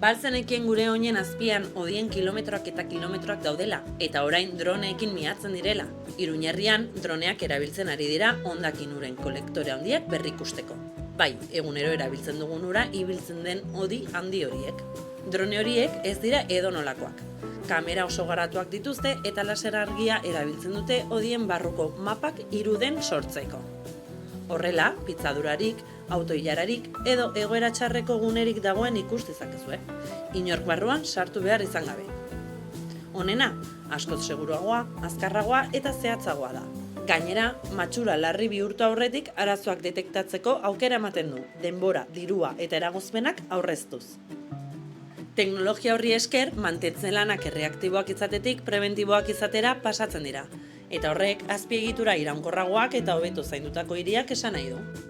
Balzenekien gure oinen azpian odien kilometroak eta kilometroak daudela, eta orain droneekin miatzen direla. Iruñerrian droneak erabiltzen ari dira hondakin uren kolektore handiak berrikusteko. Bai, egunero erabiltzen dugun ura ibiltzen den odi handi horiek. Drone horiek ez dira edonolakoak. Kamera oso garatuak dituzte eta laser argia erabiltzen dute odien barruko mapak iruden sortzeko. Horrela, pitzadurarik, autoilararik edo egoera txarreko gunerik dagoen ikus dezakezue. Inork barruan sartu behar izan gabe. Honena, askoz seguruagoa, azkarragoa eta zehatzagoa da. Gainera, matxura larri bihurtu aurretik arazoak detektatzeko aukera ematen du, denbora, dirua eta eragozpenak aurreztuz. Teknologia horri esker, mantentzen lanak erreaktiboak izatetik prebentiboak izatera pasatzen dira. Eta horrek azpiegitura iraunkorragoak eta hobeto zaindutako hiriak esan nahi du.